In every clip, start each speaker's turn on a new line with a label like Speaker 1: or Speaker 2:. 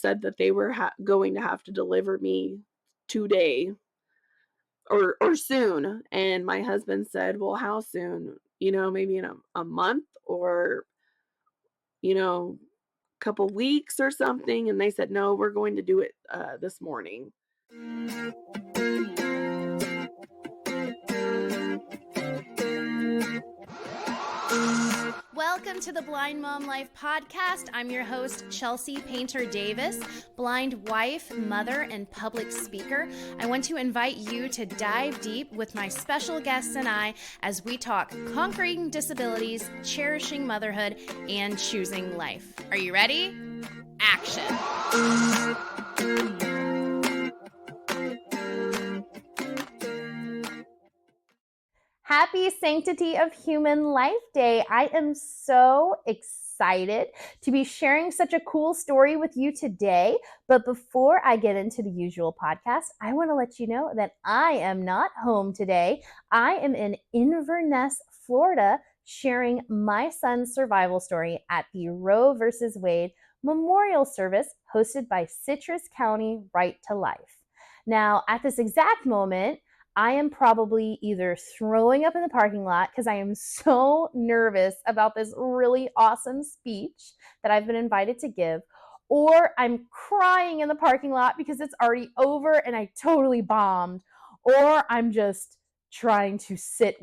Speaker 1: said that they were going to have to deliver me today or soon. And my husband said, "Well, how soon? Maybe in a month or, couple weeks or something." And they said, "No, we're going to do it this morning."
Speaker 2: Welcome to the Blind Mom Life podcast. I'm your host, Chelsey Painter Davis, blind wife, mother, and public speaker. I want to invite you to dive deep with my special guests and I as we talk conquering disabilities, cherishing motherhood, and choosing life. Are you ready? Action. Happy Sanctity of Human Life Day. I am so excited to be sharing such a cool story with you today. But before I get into the usual podcast, I want to let you know that I am not home today. I am in Inverness, Florida, sharing my son's survival story at the Roe versus Wade memorial service hosted by Citrus County Right to Life. Now, at this exact moment, I am probably either throwing up in the parking lot because I am so nervous about this really awesome speech that I've been invited to give, or I'm crying in the parking lot because it's already over and I totally bombed, or I'm just trying to sit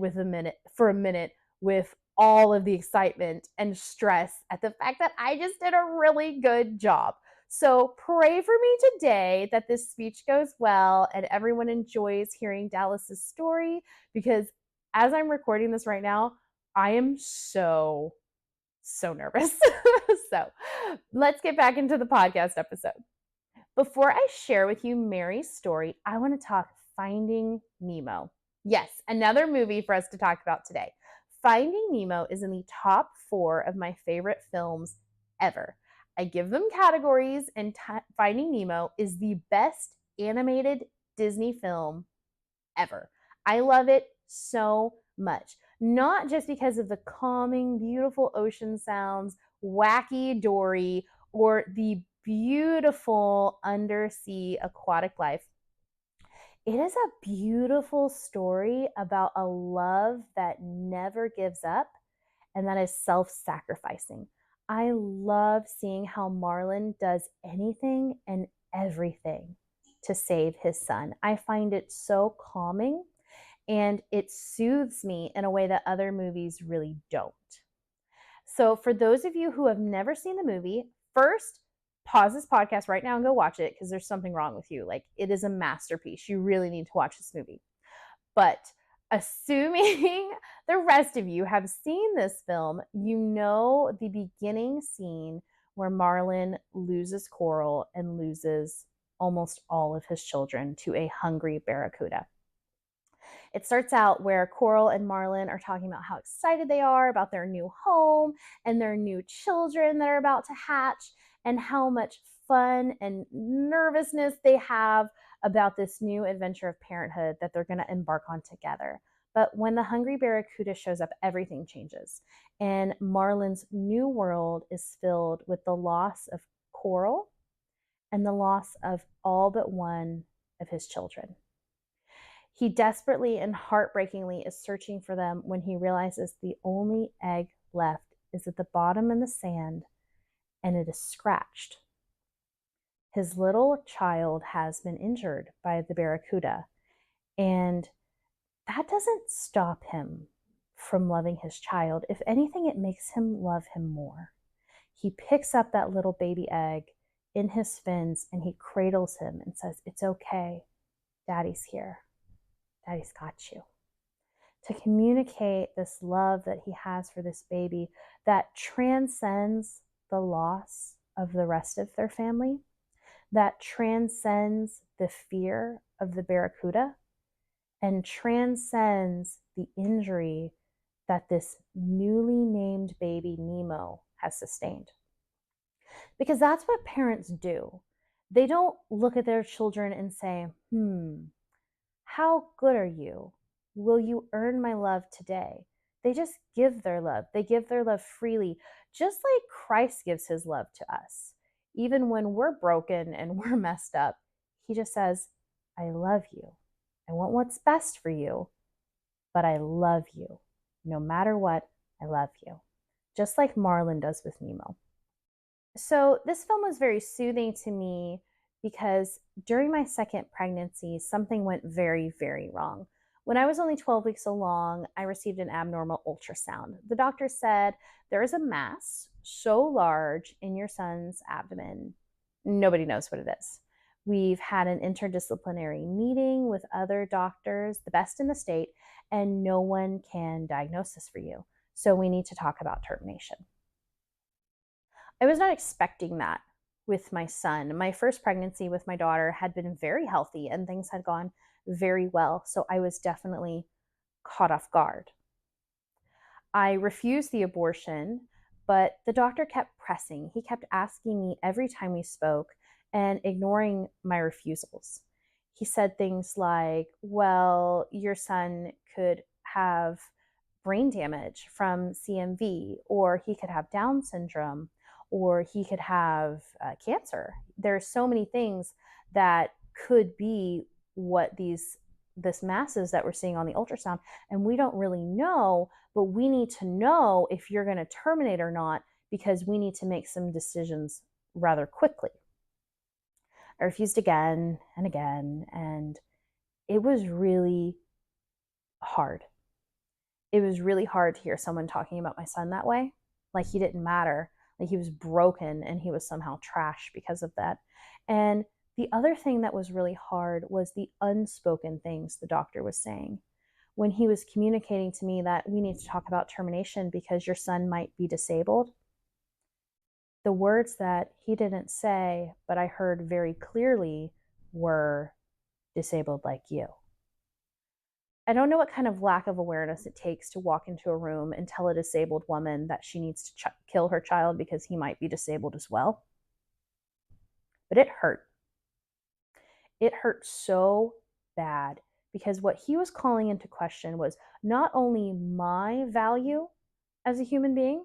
Speaker 2: for a minute with all of the excitement and stress at the fact that I just did a really good job. So pray for me today that this speech goes well and everyone enjoys hearing Dallas's story, because as I'm recording this right now, I am so nervous. So let's get back into the podcast episode. Before I share with you Mary's story, I want to talk Finding Nemo. Yes, another movie for us to talk about today. Finding Nemo is in the top 4 of my favorite films ever. I give them categories, and Finding Nemo is the best animated Disney film ever. I love it so much. Not just because of the calming, beautiful ocean sounds, wacky Dory, or the beautiful undersea aquatic life. It is a beautiful story about a love that never gives up and that is self-sacrificing. I love seeing how Marlin does anything and everything to save his son. I find it so calming and it soothes me in a way that other movies really don't. So for those of you who have never seen the movie, first, pause this podcast right now and go watch it because there's something wrong with you. Like, it is a masterpiece. You really need to watch this movie. But assuming the rest of you have seen this film, you know the beginning scene where Marlin loses Coral and loses almost all of his children to a hungry barracuda. It starts out where Coral and Marlin are talking about how excited they are about their new home and their new children that are about to hatch, and how much fun and nervousness they have about this new adventure of parenthood that they're going to embark on together. But when the hungry barracuda shows up, everything changes. And Marlin's new world is filled with the loss of Coral and the loss of all but one of his children. He desperately and heartbreakingly is searching for them when he realizes the only egg left is at the bottom in the sand, and it is scratched. His little child has been injured by the barracuda, and that doesn't stop him from loving his child. If anything, it makes him love him more. He picks up that little baby egg in his fins and he cradles him and says, "It's okay. Daddy's here. Daddy's got you." To communicate this love that he has for this baby that transcends the loss of the rest of their family, that transcends the fear of the barracuda, and transcends the injury that this newly named baby Nemo has sustained. Because that's what parents do. They don't look at their children and say, how good are you? Will you earn my love today? They just give their love. They give their love freely, just like Christ gives his love to us. even when we're broken and we're messed up, he just says, I love you. I want what's best for you, but I love you. No matter what, I love you. Just like Marlin does with Nemo. So, this film was very soothing to me because during my second pregnancy, something went very, very wrong. When I was only 12 weeks along, I received an abnormal ultrasound. The doctor said there is a mass so large in your son's abdomen, nobody knows what it is. We've had an interdisciplinary meeting with other doctors, the best in the state, and no one can diagnose this for you. So, we need to talk about termination. I was not expecting that with my son. My first pregnancy with my daughter had been very healthy and things had gone very well. So I was definitely caught off guard. I refused the abortion, but the doctor kept pressing. He kept asking me every time we spoke and ignoring my refusals. He said things like, well, your son could have brain damage from CMV, or he could have Down syndrome, or he could have cancer. There's so many things that could be what this masses that we're seeing on the ultrasound, and we don't really know, but we need to know if you're going to terminate or not because we need to make some decisions rather quickly. I refused again and again, and it was really hard. It was really hard to hear someone talking about my son that way. Like he didn't matter. Like he was broken and he was somehow trash because of that. And the other thing that was really hard was the unspoken things the doctor was saying. When he was communicating to me that we need to talk about termination because your son might be disabled, the words that he didn't say, but I heard very clearly, were disabled like you. I don't know what kind of lack of awareness it takes to walk into a room and tell a disabled woman that she needs to kill her child because he might be disabled as well. But it hurt. It hurt so bad because what he was calling into question was not only my value as a human being,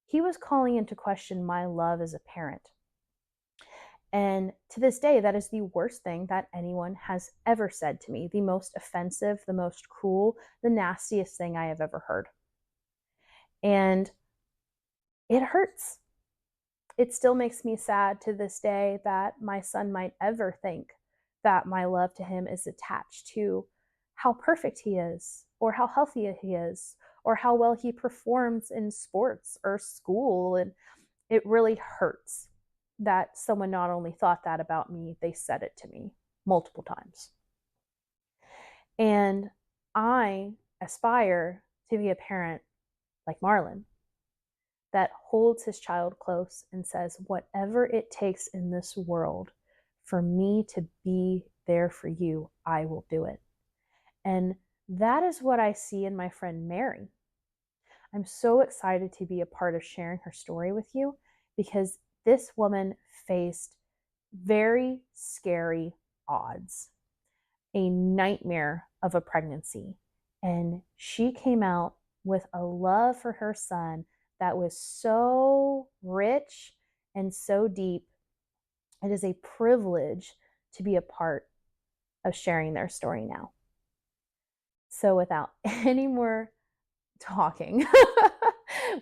Speaker 2: he was calling into question my love as a parent. And to this day, that is the worst thing that anyone has ever said to me. The most offensive, the most cruel, the nastiest thing I have ever heard. And it hurts. It still makes me sad to this day that my son might ever think that my love to him is attached to how perfect he is, or how healthy he is, or how well he performs in sports or school. And it really hurts that someone not only thought that about me, they said it to me multiple times. And I aspire to be a parent like Marlin that holds his child close and says, whatever it takes in this world for me to be there for you, I will do it. And that is what I see in my friend Mary. I'm so excited to be a part of sharing her story with you because this woman faced very scary odds, a nightmare of a pregnancy. And she came out with a love for her son that was so rich and so deep. It is a privilege to be a part of sharing their story now. So, without any more talking,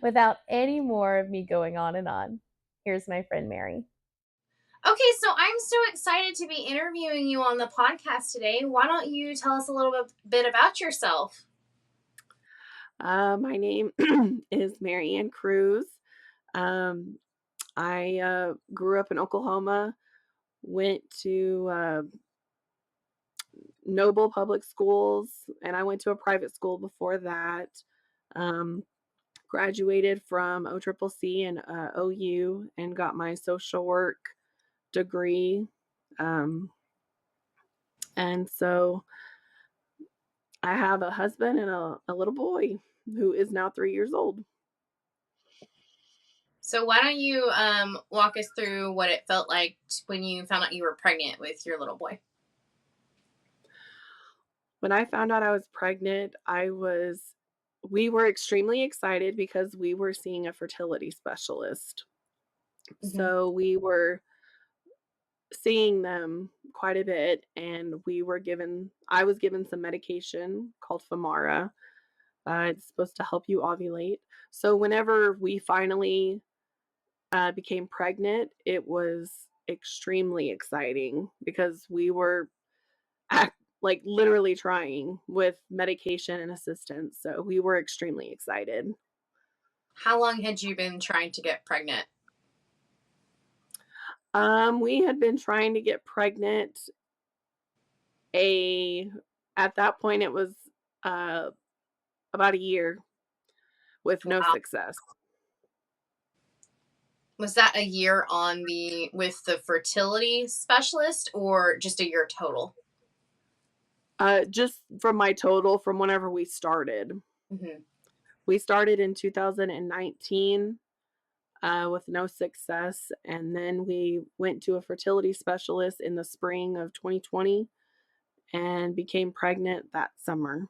Speaker 2: without any more of me going on and on, here's my friend Mary.
Speaker 3: Okay, so I'm so excited to be interviewing you on the podcast today. Why don't you tell us a little bit about yourself?
Speaker 1: My name is Mary Crues. Um, I grew up in Oklahoma, went to Noble Public Schools, and I went to a private school before that. Um, Graduated from OCCC and OU and got my social work degree. Um, and so I have a husband and a little boy who is now 3 years old.
Speaker 3: So why don't you walk us through what it felt like when you found out you were pregnant with your little boy?
Speaker 1: When I found out I was pregnant, we were extremely excited because we were seeing a fertility specialist.
Speaker 3: Mhm.
Speaker 1: So we were seeing them quite a bit, and I was given some medication called Femara. It's supposed to help you ovulate. So whenever we finally became pregnant, it was extremely exciting because we were like literally trying with medication and assistance. So we were extremely excited.
Speaker 3: How long had you been trying to get pregnant?
Speaker 1: We had been trying to get pregnant a at that point it was uh about a year with no
Speaker 3: Wow.
Speaker 1: success.
Speaker 3: Was that a year on the with the fertility specialist or just a year total?
Speaker 1: Just from my total from whenever we started.
Speaker 3: Mhm.
Speaker 1: We started in 2019 with no success, and then we went to a fertility specialist in the spring of 2020 and became pregnant that summer.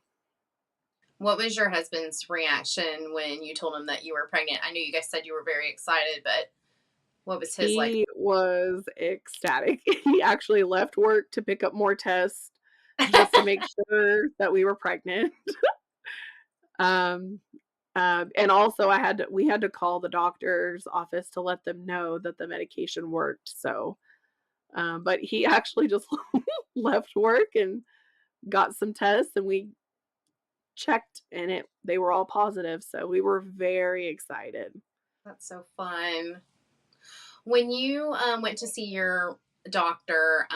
Speaker 3: What was your husband's reaction when you told him that you were pregnant? I know you guys said you were very excited, but what was his like?
Speaker 1: He was ecstatic. He actually left work to pick up more tests just to make sure that we were pregnant. Um, and also we had to call the doctor's office to let them know that the medication worked. So, but he actually just left work and got some tests, and we checked, and they were all positive. So we were very excited.
Speaker 3: That's so fun. When you went to see your doctor,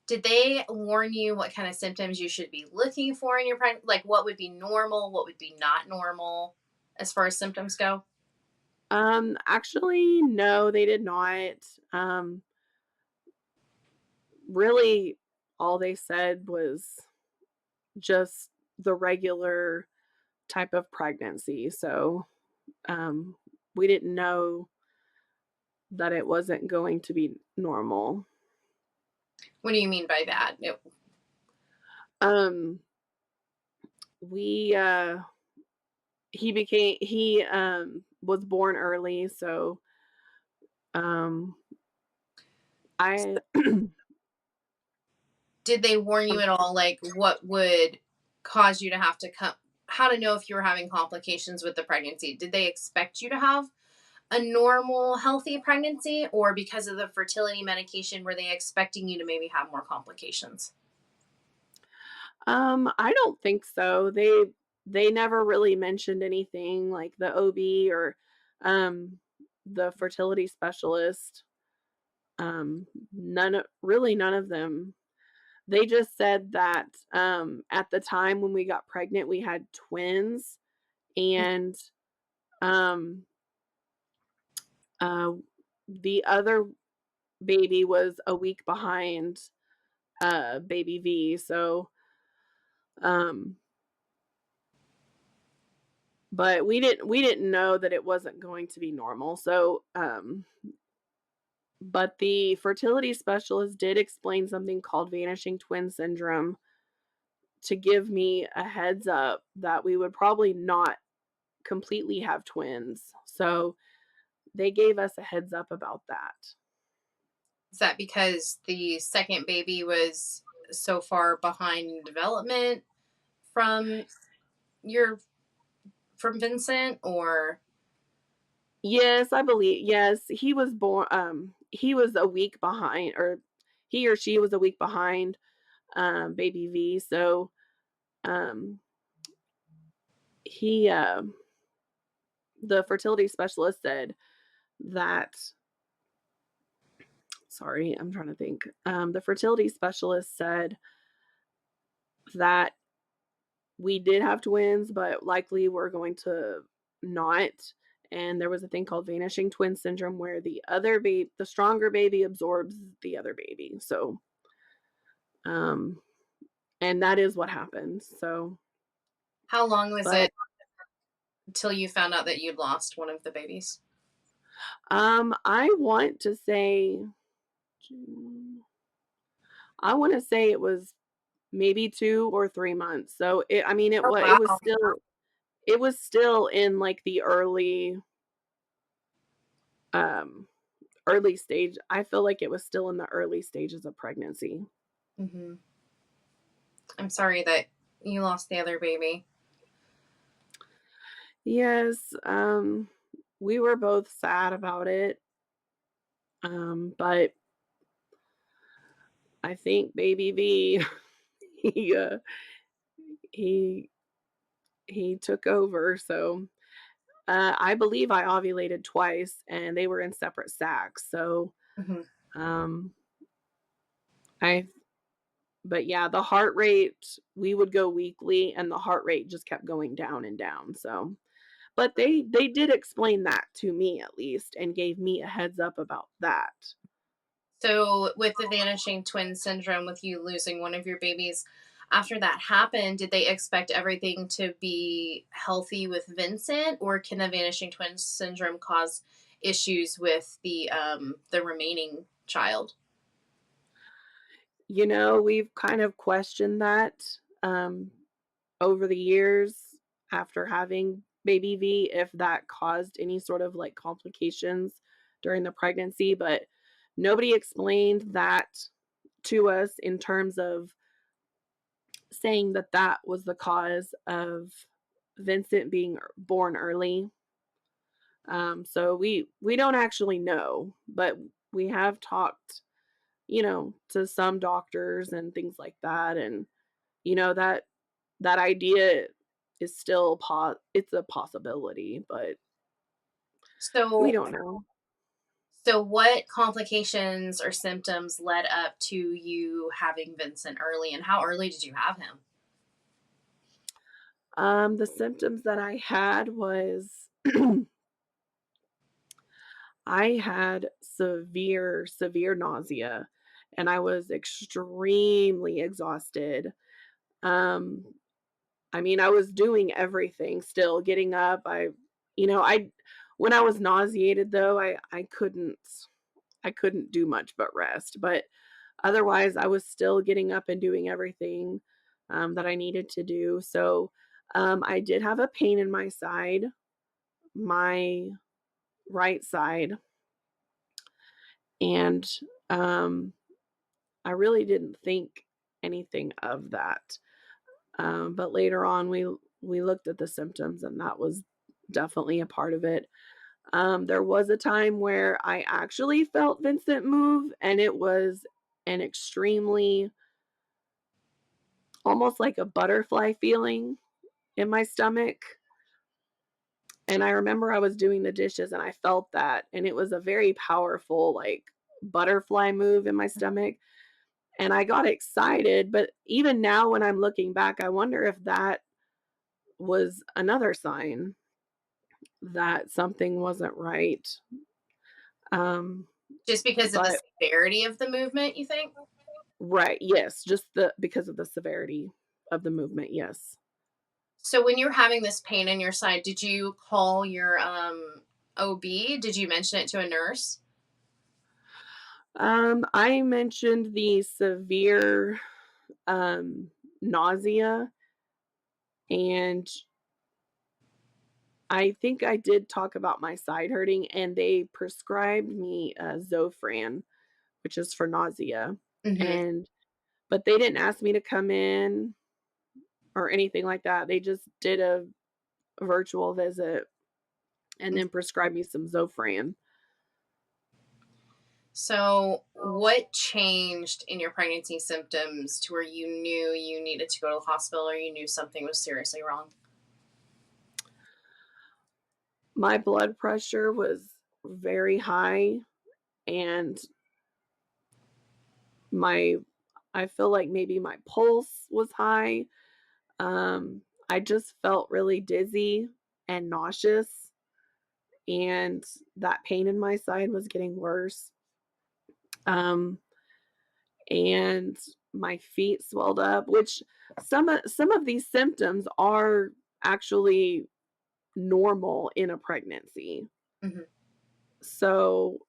Speaker 3: did they warn you what kind of symptoms you should be looking for in your pregnancy? Like what would be normal, what would be not normal as far as symptoms go?
Speaker 1: Actually, no, they did not. Um, Really, all they said was just the regular type of pregnancy. So, um, we didn't know that it wasn't going to be normal.
Speaker 3: What do you mean by that?
Speaker 1: Um, we he was born early, so um I
Speaker 3: Did they warn you at all, like what would cause you to have to come? How to know if you were having complications with the pregnancy? Did they expect you to have a normal, healthy pregnancy, or because of the fertility medication, were they expecting you to maybe have more complications?
Speaker 1: I don't think so. They never really mentioned anything like the OB or um the fertility specialist. None of them. They just said that at the time when we got pregnant we had twins, and um uh the other baby was a week behind baby V. So um but we didn't know that it wasn't going to be normal. So but the fertility specialist did explain something called vanishing twin syndrome to give me a heads up that we would probably not completely have twins. So they gave us a heads up about that.
Speaker 3: Is that because the second baby was so far behind in development from your from Vincent, or
Speaker 1: Yes, I believe. Yes, he was a week behind, or he or she was a week behind baby V. So um he the fertility specialist said that sorry, I'm trying to think. The fertility specialist said that we did have twins, but likely we're going to not. And there was a thing called vanishing twin syndrome where the stronger baby absorbs the other baby. So, um, and that is what happened. So,
Speaker 3: how long was
Speaker 1: but
Speaker 3: it until you found out that you'd lost one of the babies?
Speaker 1: I want to say, June- I want to say it was maybe 2 or 3 months. So I mean,
Speaker 3: Oh wow.
Speaker 1: it was still in like the early, um, early stage. I feel like it was still in the early stages of pregnancy.
Speaker 3: Hmm. I'm sorry that you lost the other baby.
Speaker 1: Yes, we were both sad about it. But I think baby V, he, he he took over. So, I believe I ovulated twice and they were in separate sacs. So,
Speaker 3: Hmm.
Speaker 1: um, I but yeah, the heart rate, we would go weekly and the heart rate just kept going down and down. So, but they did explain that to me at least and gave me a heads up about that.
Speaker 3: So, with the vanishing twin syndrome, with you losing one of your babies, after that happened, did they expect everything to be healthy with Vincent, or can the vanishing twin syndrome cause issues with the remaining child?
Speaker 1: We've kind of questioned that um over the years after having baby V, if that caused any sort of like complications during the pregnancy, but nobody explained that to us in terms of saying that that was the cause of Vincent being born early. So we don't actually know, but we have talked, to some doctors and things like that, and that that idea is still it's a possibility, but we
Speaker 3: So,
Speaker 1: don't know.
Speaker 3: so what complications or symptoms led up to you having Vincent early, and how early did you have him?
Speaker 1: The symptoms that I had was I had severe nausea and I was extremely exhausted. Um, I mean, I was doing everything still, getting up. I when I was nauseated though, I couldn't do much but rest. But otherwise, I was still getting up and doing everything that I needed to do. So I did have a pain in my side, my right side, and um, I really didn't think anything of that. But later on, we looked at the symptoms, and that was definitely a part of it. There was a time where I actually felt Vincent move, and it was an extremely, almost like a butterfly feeling in my stomach. And I remember I was doing the dishes and I felt that, and it was a very powerful, like, butterfly move in my stomach. And I got excited. But even now, when I'm looking back, I wonder if that was another sign that something wasn't right. Um,
Speaker 3: Just because of the
Speaker 1: but
Speaker 3: severity of the movement, you think?
Speaker 1: right, yes, just because of the severity of the movement, yes.
Speaker 3: So when you were having this pain in your side, did you call your OB? Did you mention it to a nurse?
Speaker 1: I mentioned the severe nausea, and I think I did talk about my side hurting, and they prescribed me Zofran, which is for nausea.
Speaker 3: Hmm.
Speaker 1: And but they didn't ask me to come in or anything like that. They just did a virtual visit and then prescribed me some Zofran.
Speaker 3: So what changed in your pregnancy symptoms to where you knew you needed to go to the hospital or you knew something was seriously wrong?
Speaker 1: My blood pressure was very high, and my I feel like maybe my pulse was high. Um, I just felt really dizzy and nauseous, and that pain in my side was getting worse. Um, and my feet swelled up, which some of these symptoms are actually normal in a pregnancy.
Speaker 3: Hmm.
Speaker 1: So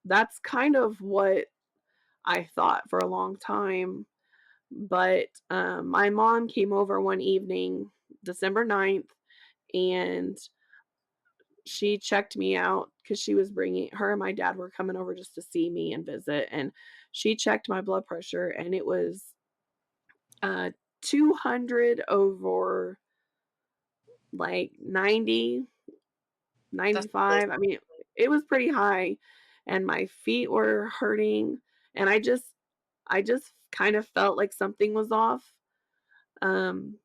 Speaker 1: that's kind of what I thought for a long time. But my mom came over one evening, December 9th, and she checked me out because she was bringing her and my dad were coming over just to see me and visit, and she checked my blood pressure, and it was 200 over like 90,
Speaker 3: That's really
Speaker 1: 95. I mean, it was pretty high, and my feet were hurting, and I just kind of felt like something was off. Um,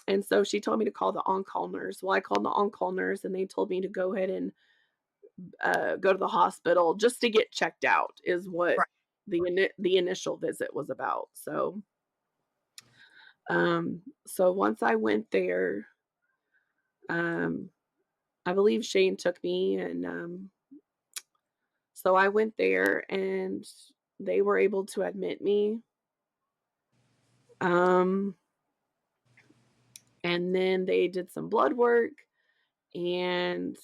Speaker 1: and so she told me to call the on-call nurse. Well, I called the on-call nurse, and they told me to go ahead and go to the hospital just to get checked out is what
Speaker 3: right.
Speaker 1: the initial visit was about. So once I went there, um, I believe Shane took me, and so I went there, and they were able to admit me. Um, and then they did some blood work and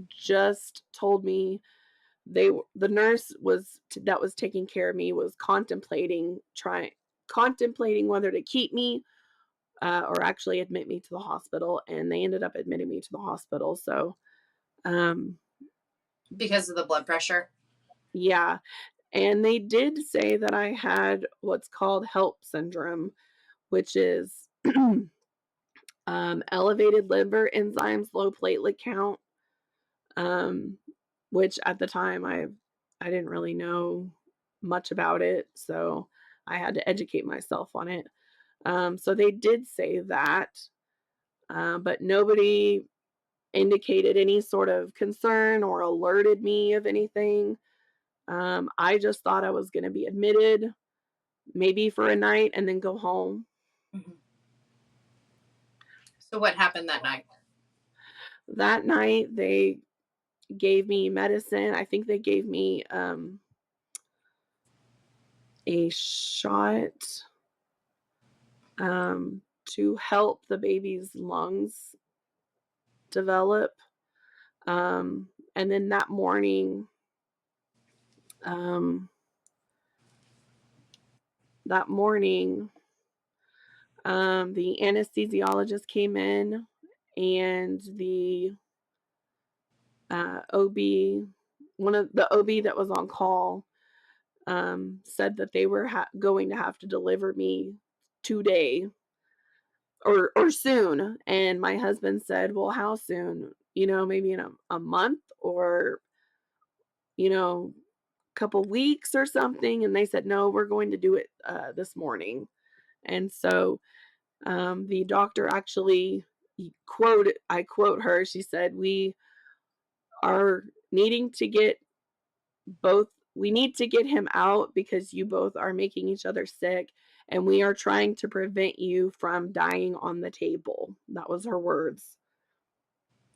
Speaker 1: just told me the nurse that was taking care of me was contemplating whether to keep me or actually admit me to the hospital, and they ended up admitting me to the hospital. So um
Speaker 3: Because of the blood pressure.
Speaker 1: yeah, and they did say that I had what's called HELLP syndrome, which is elevated liver enzymes, low platelet count, um, which at the time I didn't really know much about it, so I had to educate myself on it. So they did say that, but nobody indicated any sort of concern or alerted me of anything. I just thought I was going to be admitted, maybe for a night, and then go home.
Speaker 3: Mhm. So what happened that night?
Speaker 1: That night, they gave me medicine. I think they gave me a shot to help the baby's lungs develop. And then um, that morning, the anesthesiologist came in, and the OB, one of the OB that was on call, said that they were going to have to deliver me today or soon. And my husband said, "Well, how soon? Maybe in a month or you know, couple weeks or something." And they said, "No, we're going to do it this morning." And so the doctor actually I quote her. She said, "We are needing to get both. We need to get him out because you both are making each other sick, and we are trying to prevent you from dying on the table." That was her words.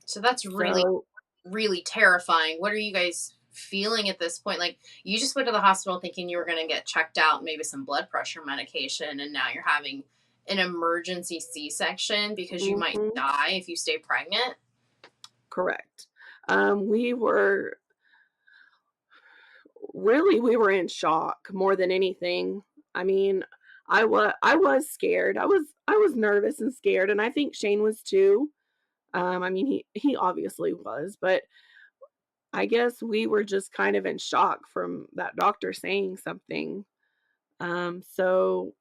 Speaker 3: So that's really,
Speaker 1: So,
Speaker 3: really terrifying. What are you guys feeling at this point? Like, you just went to the hospital thinking you were going to get checked out, maybe some blood pressure medication, and now you're having an emergency C-section because you might
Speaker 1: mhm,
Speaker 3: die if you stay pregnant.
Speaker 1: correct. We were in shock more than anything. I mean, I was scared. I was nervous and scared, and I think Shane was too. I mean, he obviously was, but I guess we were just kind of in shock from that doctor saying something. So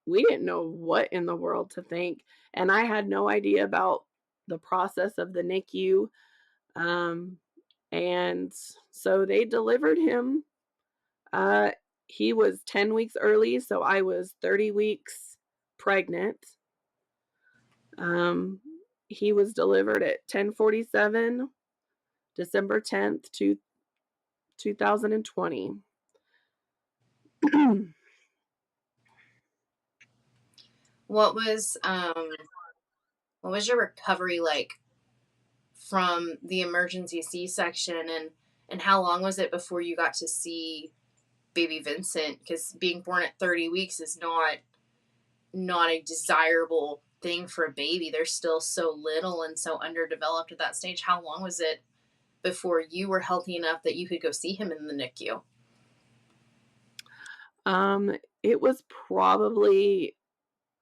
Speaker 1: we didn't know what in the world to think, and I had no idea about the process of the NICU. Um, and so they delivered him. Uh, he was 10 weeks early, so I was 30 weeks pregnant. Um, he was delivered at 10:47, December 10th, 2020.
Speaker 3: What was um what was your recovery like from the emergency C-section, and how long was it before you got to see baby Vincent? Because being born at 30 weeks is not a desirable thing for a baby. They're still so little and so underdeveloped at that stage. How long was it before you were healthy enough that you could go see him in the NICU?
Speaker 1: It was probably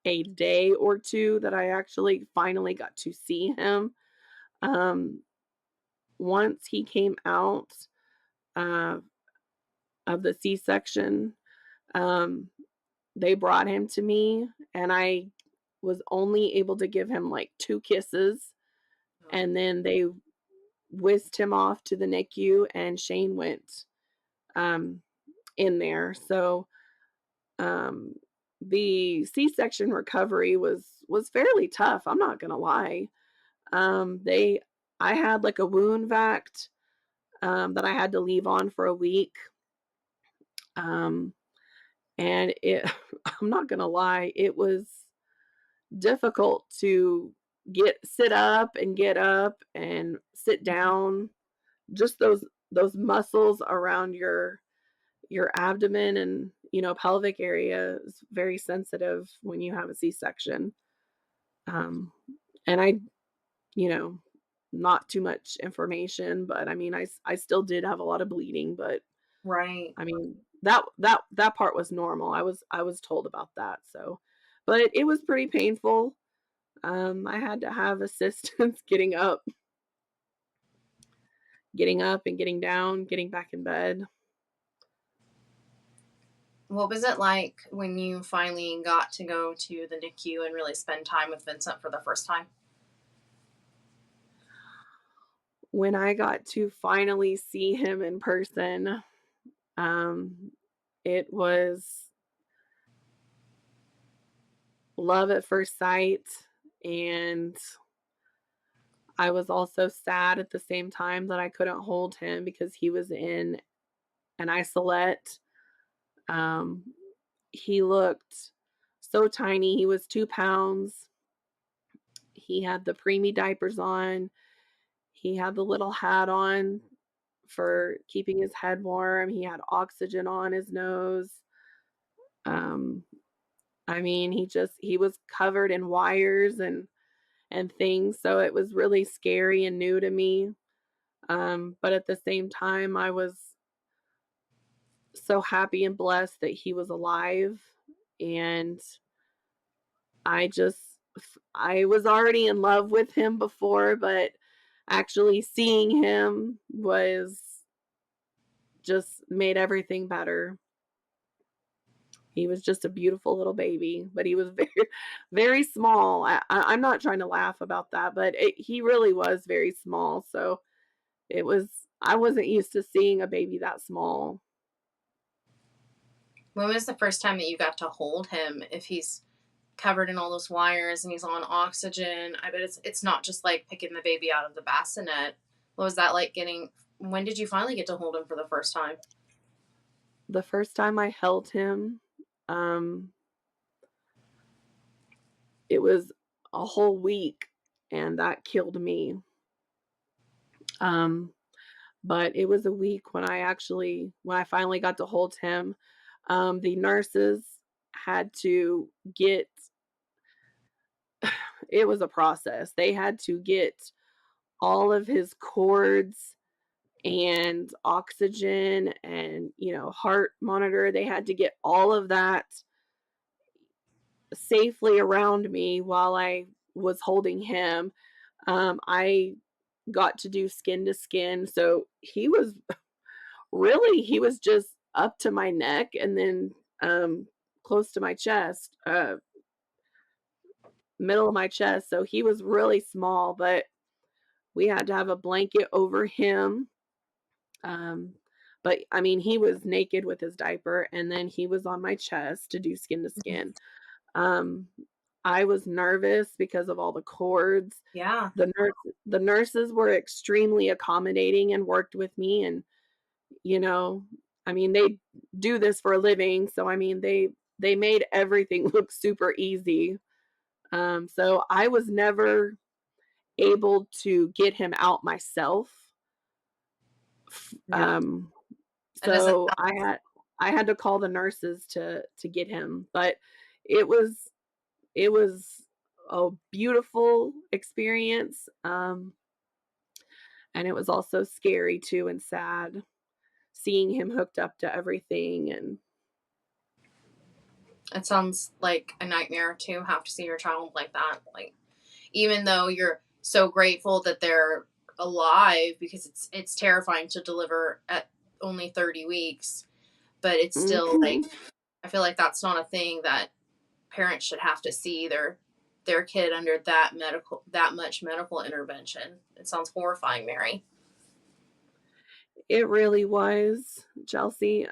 Speaker 1: a day or two that I actually finally got to see him. Um, once he came out uh, of the C-section, um, they brought him to me, and I was only able to give him like 2 kisses, and then they whisked him off to the NICU, and Shane went um, in there. So um, the C-section recovery was fairly tough. I'm not gonna lie. They I had like a wound vac that I had to leave on for a week. Um, and it I'm not gonna lie, it was difficult to sit up and get up and sit down. Just those muscles around your abdomen and, pelvic area is very sensitive when you have a C-section. Um, and you know, not too much information, but I mean, I still did have a lot of bleeding, but
Speaker 3: Right.
Speaker 1: I mean, that part was normal. I was told about that, so but it was pretty painful. I had to have assistance getting up and getting down, getting back in bed.
Speaker 3: What was it like when you finally got to go to the NICU and really spend time with Vincent for the first time?
Speaker 1: When I got to finally see him in person, um, it was love at first sight, and I was also sad at the same time that I couldn't hold him because he was in an isolette. Um, he looked so tiny. He was 2 pounds. He had the preemie diapers on. He had the little hat on for keeping his head warm. He had oxygen on his nose. Um, I mean, he was covered in wires and things, so it was really scary and new to me. But at the same time, I was so happy and blessed that he was alive, and I just I was already in love with him before, but actually seeing him was just made everything better. He was just a beautiful little baby, but he was very, very small. I'm not trying to laugh about that, but he really was very small. So it was, I wasn't used to seeing a baby that small.
Speaker 3: When was the first time that you got to hold him? If he's covered in all those wires and he's on oxygen, I bet it's not just like picking the baby out of the bassinet. What was that like getting? When did you finally get to hold him for the first time?
Speaker 1: The first time I held him, um, it was a whole week, and that killed me. Um, but it was a week when I finally got to hold him. The nurses had to get it was a process. They had to get all of his cords and oxygen and, heart monitor. They had to get all of that safely around me while I was holding him. I got to do skin to skin. So he was just up to my neck and then close to my chest, middle of my chest. So he was really small, but we had to have a blanket over him. Um, but I mean, he was naked with his diaper, and then he was on my chest to do skin to skin. Um, I was nervous because of all the cords.
Speaker 3: Yeah.
Speaker 1: The nurses were extremely accommodating and worked with me, and you know, I mean, they do this for a living, so I mean, they made everything look super easy. So I was never able to get him out myself.
Speaker 3: Yeah.
Speaker 1: Um,
Speaker 3: And does it
Speaker 1: so I had to call the nurses to get him, but it was it was a beautiful experience, and it was also scary too and sad seeing him hooked up to everything and
Speaker 3: sounds like a nightmare to have to see your child like that. Like even though so grateful that they're alive, because it's terrifying to deliver at only 30 weeks, but it's still like,
Speaker 1: Mhm.
Speaker 3: I feel like that's not a thing that parents should have to see their kid under that much medical intervention. It sounds horrifying, Mary.
Speaker 1: It really was, Chelsea.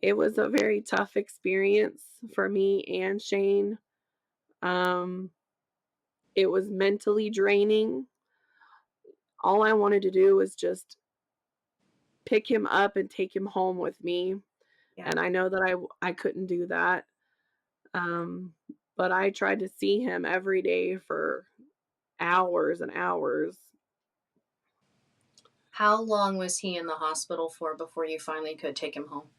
Speaker 1: It was a very tough experience for me and Shane. Um, it was mentally draining. All I wanted to do was just pick him up and take him home with me,
Speaker 3: Yeah.
Speaker 1: and I know that I couldn't do that. Um, but I tried to see him every day for hours and hours.
Speaker 3: How long was he in the hospital for before you finally could take him home?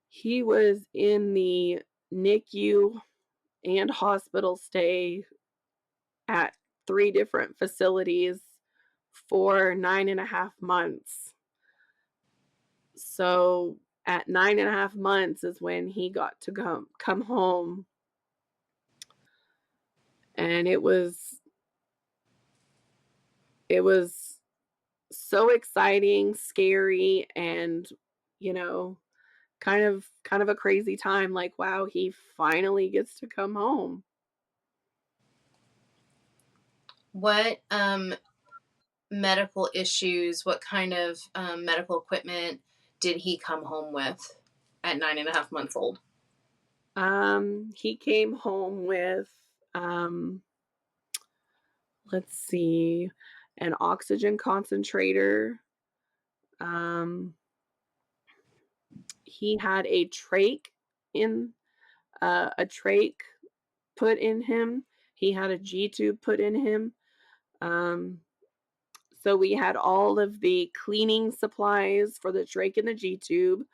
Speaker 1: He was in the NICU and hospital stay at 3 different facilities for 9.5 months. So, at 9.5 months is when he got to come home, and it was so exciting, scary, and, you know, kind of a crazy time, like, wow, he finally gets to come home.
Speaker 3: What medical issues, what kind of medical equipment did he come home with at 9.5 months old?
Speaker 1: He came home with, um, let's see, an oxygen concentrator. Um, he had in a trach put in him. He had a G tube put in him. Um, so we had all of the cleaning supplies for the trach and the G tube.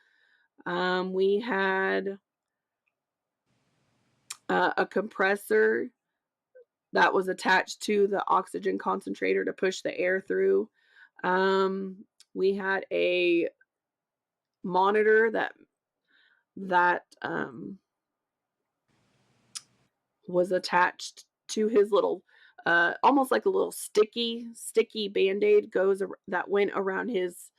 Speaker 1: We had a compressor that was attached to the oxygen concentrator to push the air through. We had a monitor that was attached to his little, almost like a little sticky band-aid that went around his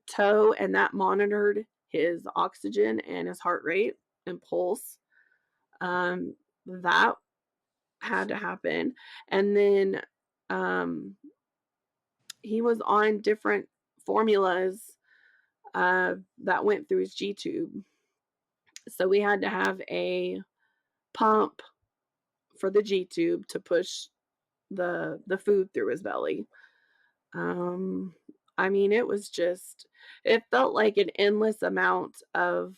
Speaker 1: toe, and that monitored his oxygen and his heart rate and pulse. That had to happen. And then um, he was on different formulas that went through his G tube. So we had to have a pump for the G tube to push the food through his belly. Um, I mean, it felt like an endless amount of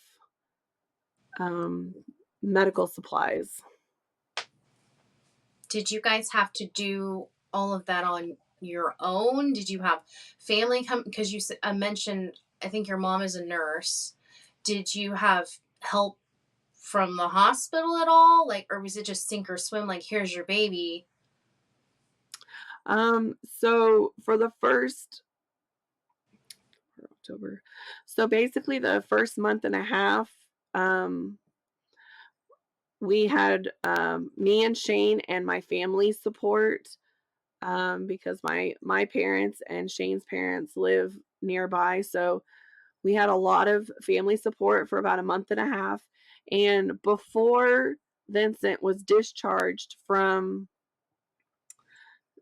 Speaker 1: um, medical supplies.
Speaker 3: Did you guys have to do all of that on your own? Did you have family come? Because you mentioned, I think your mom is a nurse. Did you have help from the hospital at all? Like, or was it just sink or swim? Like, here's your baby.
Speaker 1: So for the first October, so basically the first month and a half, um, we had me and Shane and my family support, because my parents and Shane's parents live nearby. So we had a lot of family support for about a month and a half. And before Vincent was discharged from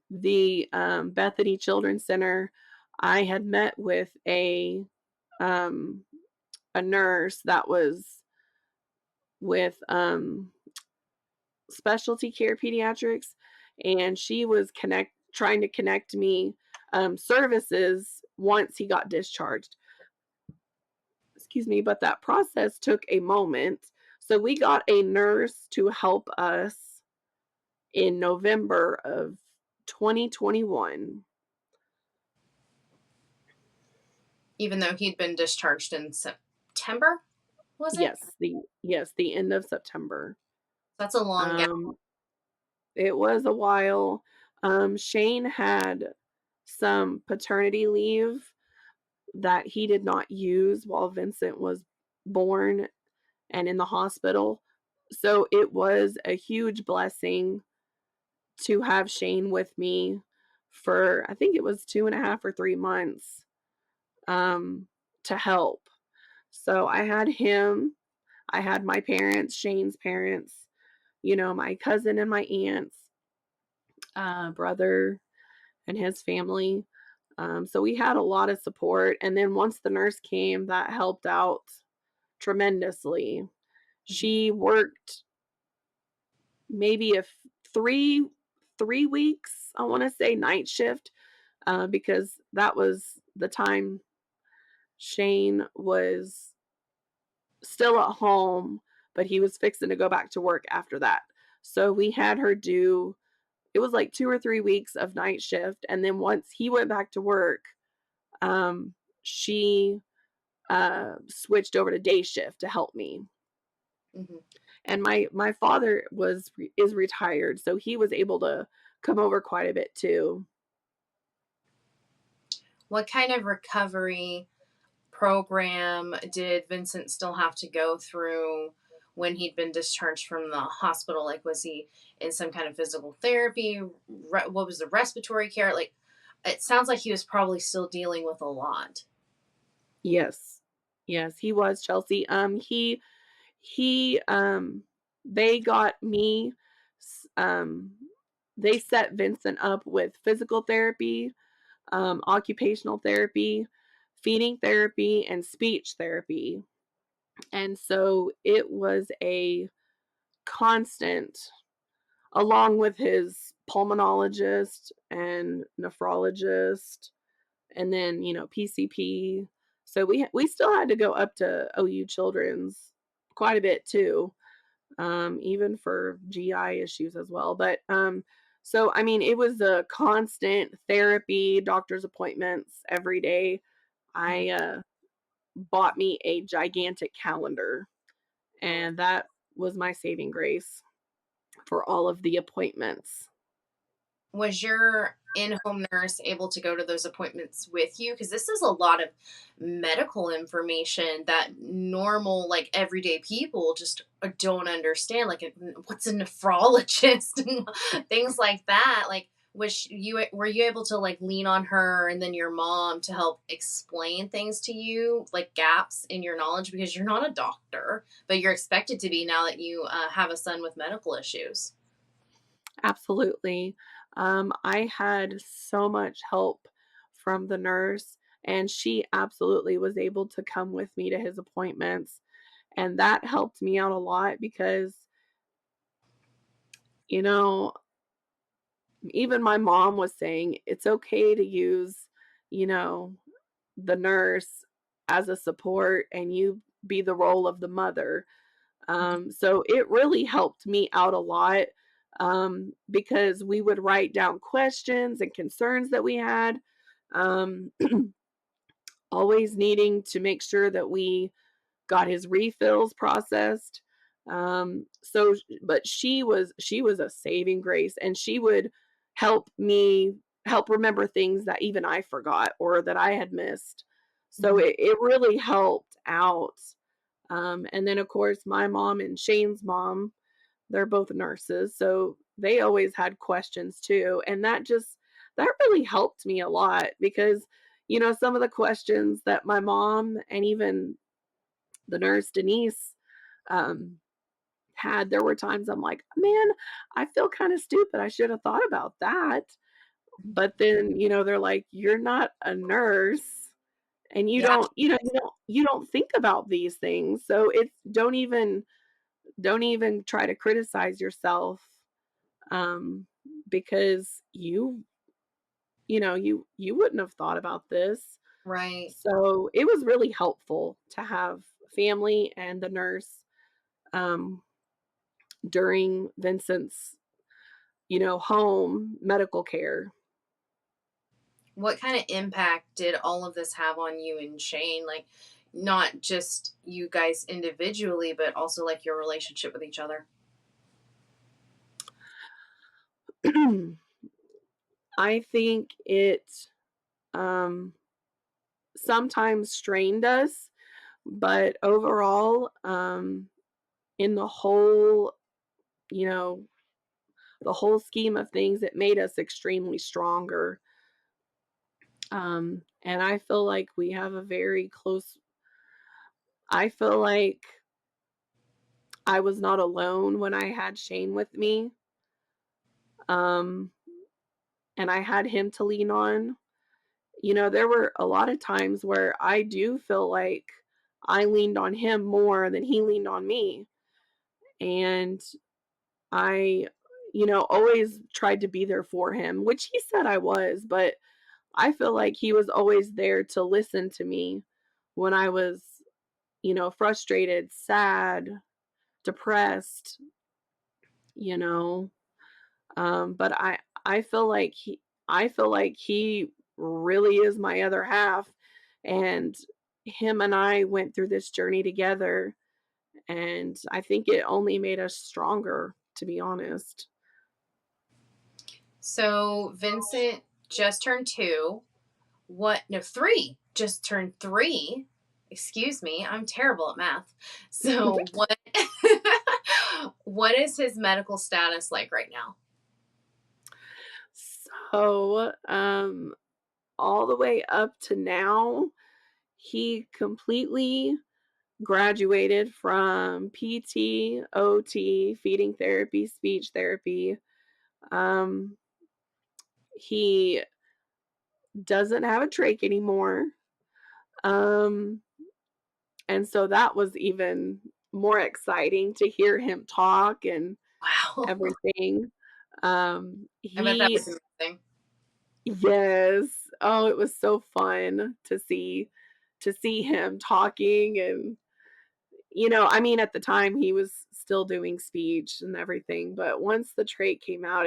Speaker 1: the Bethany Children's Center, I had met with um, a nurse that was with specialty care pediatrics, and she was trying to connect me services once he got discharged. Excuse me, but that process took a moment. So we got a nurse to help us in November of 2021.
Speaker 3: Even though he'd been discharged in September, was it?
Speaker 1: Yes, the end of September.
Speaker 3: That's a long gap.
Speaker 1: Um, it was a while. Shane had some paternity leave that he did not use while Vincent was born and in the hospital. So it was a huge blessing to have Shane with me for, I think it was 2.5 or 3 months, to help. So I had him, I had my parents, Shane's parents, my cousin and my aunts, brother and his family. So we had a lot of support. And then once the nurse came, that helped out tremendously.
Speaker 3: Mhm.
Speaker 1: She worked maybe three weeks, I want to say, night shift, because that was the time Shane was still at home, but he was fixing to go back to work after that. So we had her do, it was like 2 or 3 weeks of night shift. And then once he went back to work, um, she switched over to day shift to help me.
Speaker 3: Mhm.
Speaker 1: And my father is retired, so he was able to come over quite a bit too.
Speaker 3: What kind of recovery program did Vincent still have to go through when he'd been discharged from the hospital? Like, was he in some kind of physical therapy? What was the respiratory care? Like, it sounds like he was probably still dealing with a lot.
Speaker 1: Yes. Yes, he was, Chelsea. He they got me s they set Vincent up with physical therapy, occupational therapy, feeding therapy, and speech therapy. And so it was a constant, along with his pulmonologist and nephrologist, and then, PCP. So we still had to go up to OU Children's quite a bit too, even for GI issues as well. But so I mean, it was a constant therapy, doctor's appointments every day. I bought me a gigantic calendar,
Speaker 3: Oh,
Speaker 1: and that was my saving grace for all of the appointments.
Speaker 3: was your in-home nurse able to go to those appointments with you? Because this is a lot of medical information that normal, like everyday people just don't understand. Like, what's a nephrologist and things like that. Like, were you able to like lean on her and then your mom to help explain things to you, like gaps in your knowledge, because you're not a doctor, but you're expected to be now that you have a son with medical issues.
Speaker 1: Absolutely. I had so much help from the nurse, and she absolutely was able to come with me to his appointments. And that helped me out a lot because, you know, even my mom was saying it's okay to use, you know, the nurse as a support and you be the role of the mother. So it really helped me out a lot, because we would write down questions and concerns that we had, um, always needing to make sure that we got his refills processed. But she was a saving grace, and she would help remember things that even I forgot or that I had missed. So
Speaker 3: Mhm.
Speaker 1: it really helped out. And then, of course, my mom and Shane's mom, they're both nurses, so they always had questions too. And that really helped me a lot because, some of the questions that my mom and even the nurse Denise um, had, there were times I'm like, man, I feel kind of stupid. I should have thought about that. But then, they're like, you're not a nurse and you
Speaker 3: Yeah.
Speaker 1: don't, you don't think about these things. So it's don't even try to criticize yourself, um, because you wouldn't have thought about this.
Speaker 3: Right.
Speaker 1: So it was really helpful to have family and the nurse, um, during Vincent's, home medical care.
Speaker 3: What kind of impact did all of this have on you and Shane? Like, not just you guys individually, but also like your relationship with each other.
Speaker 1: I think it, um, sometimes strained us, but overall, in the whole, you know, the whole scheme of things, it made us extremely stronger. And I feel like we have a very close I feel like I was not alone when I had Shane with me. Um, and I had him to lean on. There were a lot of times where I do feel like I leaned on him more than he leaned on me. And I, always tried to be there for him, which he said I was, but I feel like he was always there to listen to me when I was, frustrated, sad, depressed, you know. But I feel like he really is my other half, and him and I went through this journey together, and I think it only made us stronger, to be honest.
Speaker 3: So Vincent just turned 2. No, 3. Just turned 3. Excuse me, I'm terrible at math. So what what is his medical status like right now?
Speaker 1: So, all the way up to now, he completely graduated from PT, OT, feeding therapy, speech therapy. Um, he doesn't have a trach anymore. Um, and so that was even more exciting to hear him talk and
Speaker 3: Wow.
Speaker 1: everything.
Speaker 3: I bet that
Speaker 1: He
Speaker 3: was amazing.
Speaker 1: Yes. Oh, it was so fun to see him talking, and I mean, at the time he was still doing speech and everything, but once the trait came out,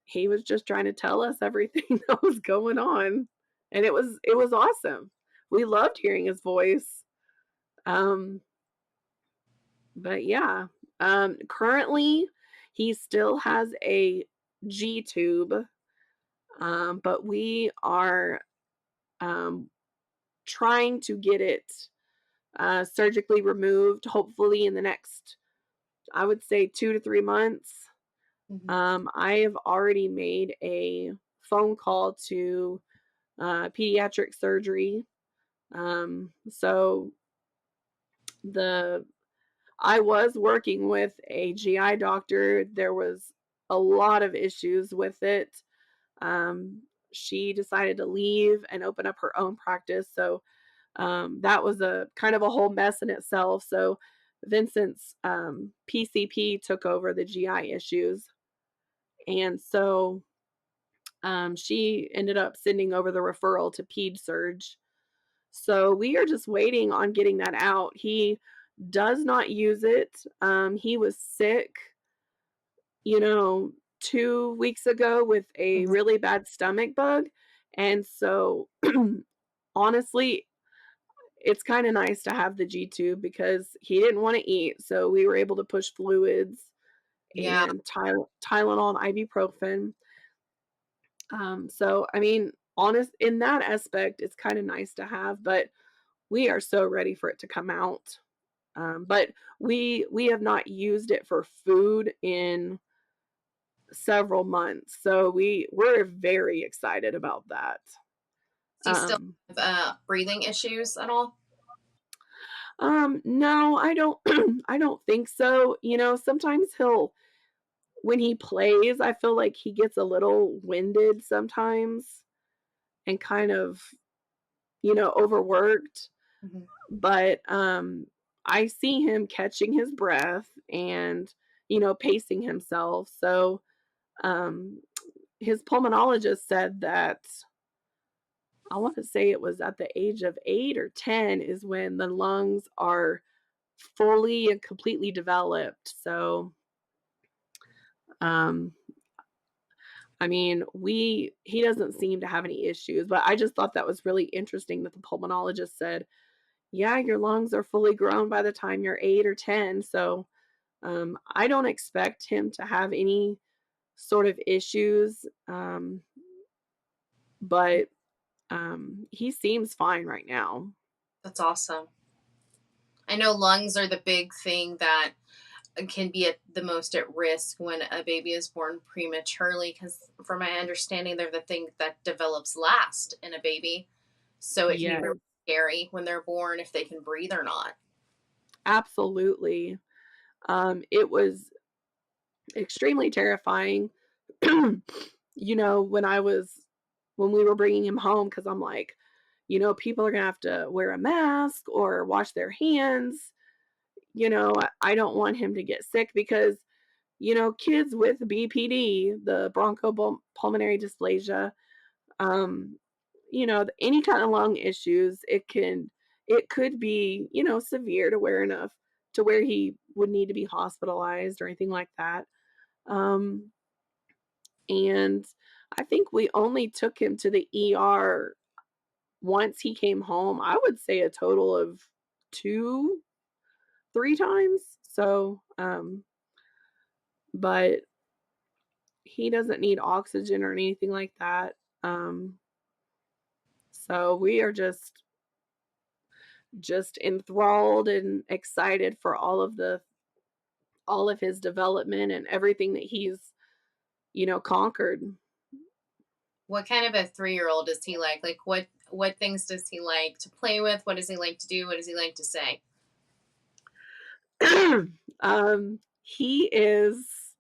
Speaker 1: he was just trying to tell us everything that was going on. And it was awesome. We loved hearing his voice. Um, but yeah. Currently he still has a G tube. But we are um trying to get it surgically removed, hopefully in the next, I would say, 2 to 3 months.
Speaker 3: Mhm.
Speaker 1: I have already made a phone call to pediatric surgery. So the I was working with a GI doctor. There was a lot of issues with it. Um, she decided to leave and open up her own practice. So that was a kind of a whole mess in itself. So Vincent's PCP took over the GI issues. And so she ended up sending over the referral to Ped Surge. So we are just waiting on getting that out. He does not use it. He was sick, you know, 2 weeks ago with a
Speaker 3: Mhm.
Speaker 1: really bad stomach bug. And so honestly, it's kinda nice to have the G tube because he didn't wanna eat, so we were able to push fluids
Speaker 3: Yeah,
Speaker 1: and Tylenol and ibuprofen. So, I mean, honest in that aspect, it's kinda nice to have, but we are so ready for it to come out. But we have not used it for food in several months, so we're very excited about that.
Speaker 3: do you still
Speaker 1: Um
Speaker 3: have breathing issues at all?
Speaker 1: no, I don't I don't think so. Sometimes when he plays, I feel like he gets a little winded sometimes and kind of, overworked,
Speaker 3: Mhm.
Speaker 1: but I see him catching his breath and, pacing himself. So, um his pulmonologist said that I want to say it was at the age of 8 or 10 is when the lungs are fully and completely developed. So, um, I mean, he doesn't seem to have any issues, but I just thought that was really interesting that the pulmonologist said, "Yeah, your lungs are fully grown by the time you're 8 or 10." So, I don't expect him to have any sort of issues, but he seems fine right now.
Speaker 3: That's awesome. I know lungs are the big thing that can be at the most at risk when a baby is born prematurely, because from my understanding they're the thing that develops last in a baby, so it can be really
Speaker 1: Yes,
Speaker 3: scary when they're born if they can breathe or not.
Speaker 1: absolutely. It was extremely terrifying. When we were bringing him home, because I'm like, people are gonna have to wear a mask or wash their hands. I don't want him to get sick because, kids with BPD, the bronchopulmonary dysplasia, um, any kind of lung issues, it could be, severe to where he would need to be hospitalized or anything like that. Um, and I think we only took him to the ER once he came home. I would say a total of 2, 3 times. So, but he doesn't need oxygen or anything like that. Um, so we are just enthralled and excited for all of his development and everything that he's, conquered.
Speaker 3: What kind of a 3-year-old is he like? Like what things does he like to play with? What does he like to do? What does he like to say?
Speaker 1: He is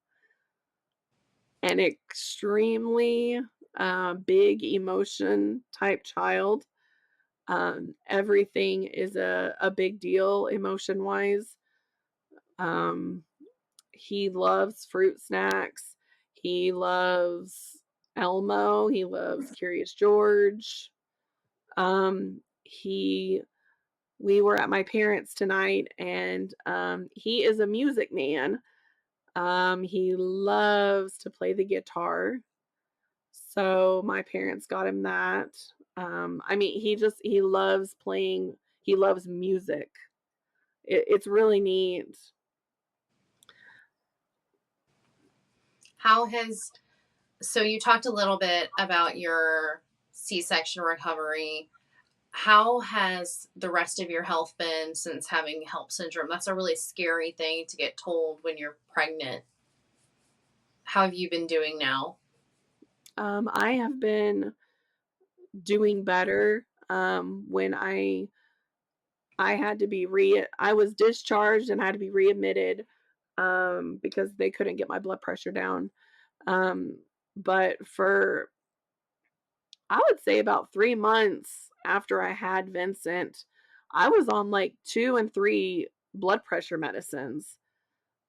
Speaker 1: an extremely big emotion type child. Everything is a big deal emotion wise. Um, he loves fruit snacks. He loves Elmo. He loves Curious George. He We were at my parents' tonight, and he is a music man. He loves to play the guitar. So my parents got him that. I mean, he loves playing. He loves music. It's really neat.
Speaker 3: How has So you talked a little bit about your C-section recovery. How has the rest of your health been since having HELLP syndrome? That's a really scary thing to get told when you're pregnant. How have you been doing now?
Speaker 1: I have been doing better. When I had to be I was discharged and had to be readmitted because they couldn't get my blood pressure down. But for I would say about 3 months after I had Vincent, I was on like 2 and 3 blood pressure medicines.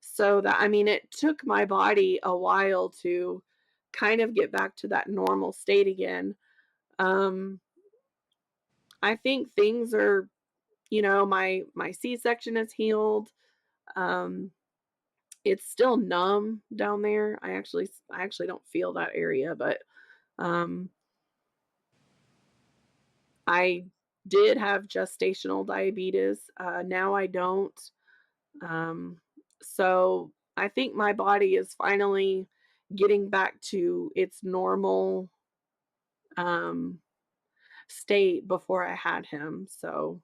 Speaker 1: So that I mean, it took my body a while to kind of get back to that normal state again. Um, I think things are, my C-section is healed. Um, it's still numb down there. I actually don't feel that area, but um I did have gestational diabetes. Now I don't. Um, so I think my body is finally getting back to its normal um, state before I had him. So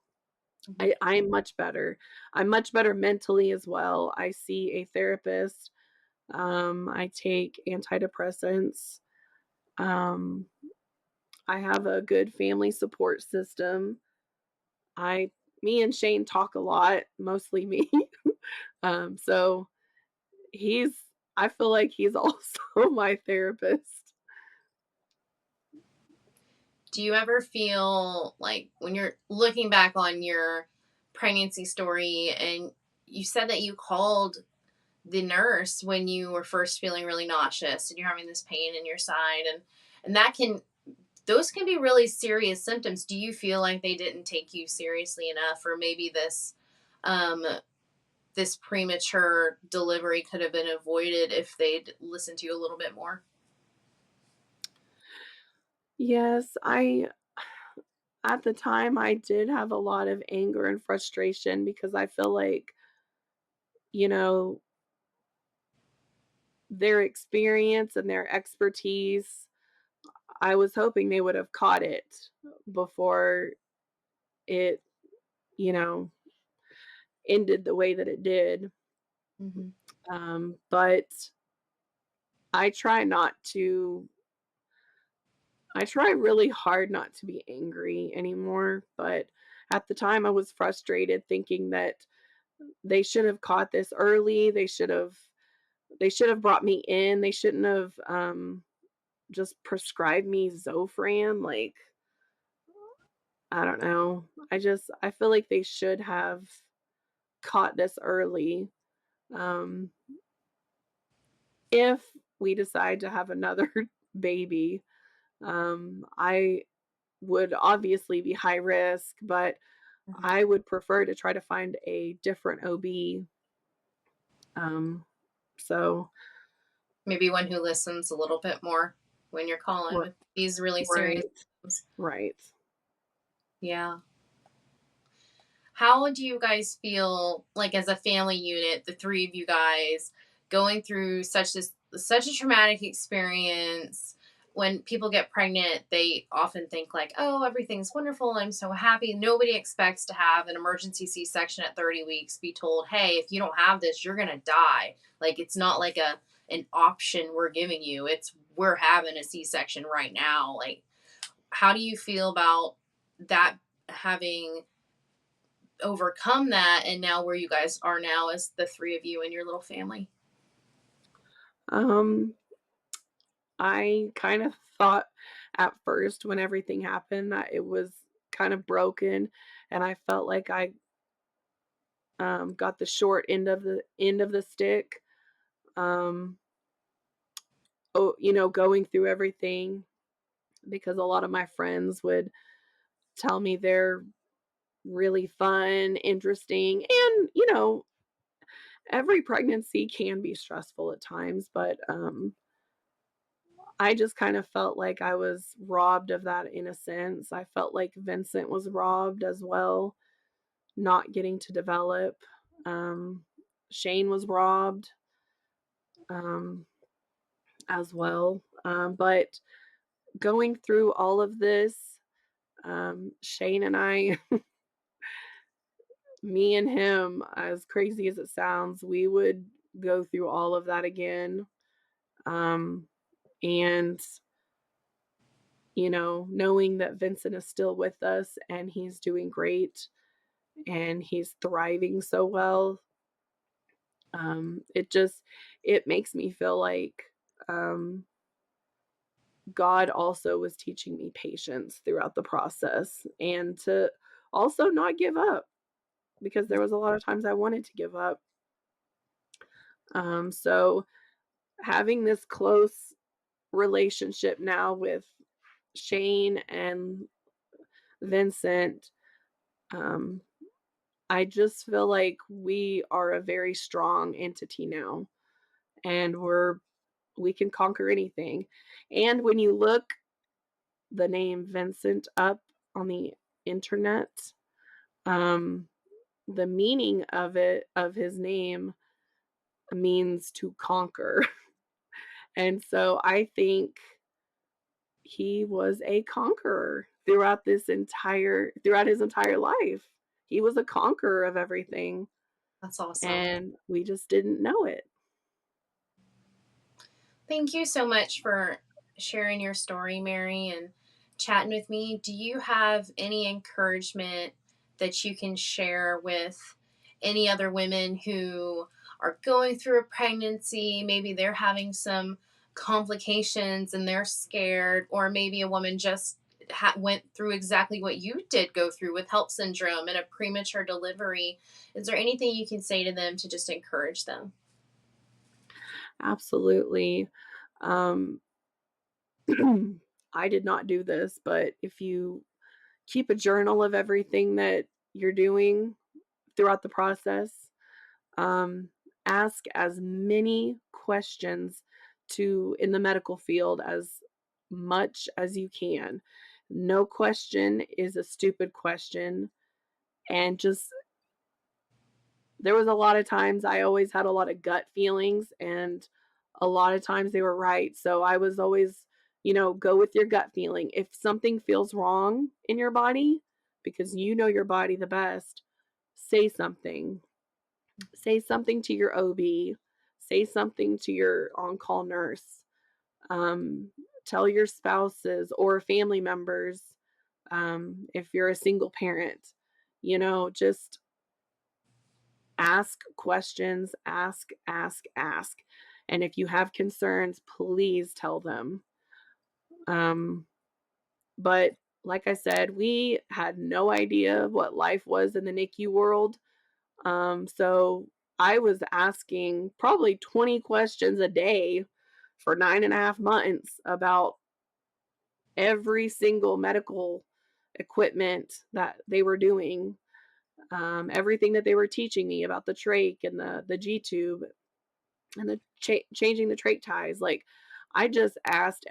Speaker 3: Mhm.
Speaker 1: I'm much better. I'm much better mentally as well. I see a therapist. I take antidepressants. Um, I have a good family support system. I Me and Shane talk a lot, mostly me. So he's I feel like he's also my therapist.
Speaker 3: Do you ever feel like when you're looking back on your pregnancy story, and you said that you called the nurse when you were first feeling really nauseous and you're having this pain in your side, and that can those can be really serious symptoms. Do you feel like they didn't take you seriously enough, or maybe um this premature delivery could have been avoided if they'd listened to you a little bit more?
Speaker 1: Yes, I at the time I did have a lot of anger and frustration because I feel like, you know, their experience and their expertise, I was hoping they would have caught it before it, you know, ended the way that it did.
Speaker 3: Mhm.
Speaker 1: But I try not to I try really hard not to be angry anymore, but at the time I was frustrated thinking that they should have caught this early. They should have brought me in. They shouldn't have just prescribed me Zofran. Like, I don't know. I feel like they should have caught this early. Um if we decide to have another baby, I would obviously be high risk, but
Speaker 3: Mhm.
Speaker 1: I would prefer to try to find a different OB. Um, so
Speaker 3: Maybe one who listens a little bit more when you're calling
Speaker 1: r-
Speaker 3: with these really serious
Speaker 1: right,
Speaker 3: symptoms.
Speaker 1: right.
Speaker 3: Yeah. How do you guys feel like as a family unit, the three of you guys going through such a traumatic experience? When people get pregnant, they often think like, "Oh, everything's wonderful. I'm so happy." Nobody expects to have an emergency C-section at 30 weeks, be told, "Hey, if you don't have this, you're going to die." Like it's not like a an option we're giving you. It's we're having a C-section right now. Like how do you feel about that having overcome that and now where you guys are now as the three of you and your little family?
Speaker 1: Um, I kind of thought at first when everything happened that it was kind of broken, and I felt like I got the short end of the stick. Um, going through everything because a lot of my friends would tell me they're really fun, interesting, and, every pregnancy can be stressful at times, but, I just kind of felt like I was robbed of that innocence. I felt like Vincent was robbed as well, not getting to develop. Um, Shane was robbed, um, as well. But going through all of this, Shane and I me and him, as crazy as it sounds, we would go through all of that again. Um, and, knowing that Vincent is still with us and he's doing great and he's thriving so well, it makes me feel like um, God also was teaching me patience throughout the process and to also not give up because there was a lot of times I wanted to give up. So having this close relationship now with Shane and Vincent, um, I just feel like we are a very strong entity now, and we can conquer anything. And when you look the name Vincent up on the internet, um, the meaning of his name means to conquer. And so I think he was a conqueror throughout his entire life. He was a conqueror of everything,
Speaker 3: That's awesome.
Speaker 1: and we just didn't know it.
Speaker 3: Thank you so much for sharing your story, Mary, and chatting with me. Do you have any encouragement that you can share with any other women who are going through a pregnancy? Maybe they're having some complications and they're scared, or maybe a woman just went through exactly what you did go through with HELLP syndrome and a premature delivery. Is there anything you can say to them to just encourage them?
Speaker 1: Absolutely. Um, I did not do this, but if you keep a journal of everything that you're doing throughout the process, um, ask as many questions in the medical field as much as you can. No question is a stupid question. And just there was a lot of times I always had a lot of gut feelings, and a lot of times they were right. So I was always, go with your gut feeling. If something feels wrong in your body, because you know your body the best, say something. Say something to your OB, say something to your on-call nurse. Um, Tell your spouses or family members, if you're a single parent, just ask questions, ask. And if you have concerns, please tell them. Um, but like I said, we had no idea what life was in the NICU world. So I was asking probably 20 questions a day for 9.5 months about every single medical equipment that they were doing, everything that they were teaching me about the trach and the G tube and the changing the trach ties. Like, I just asked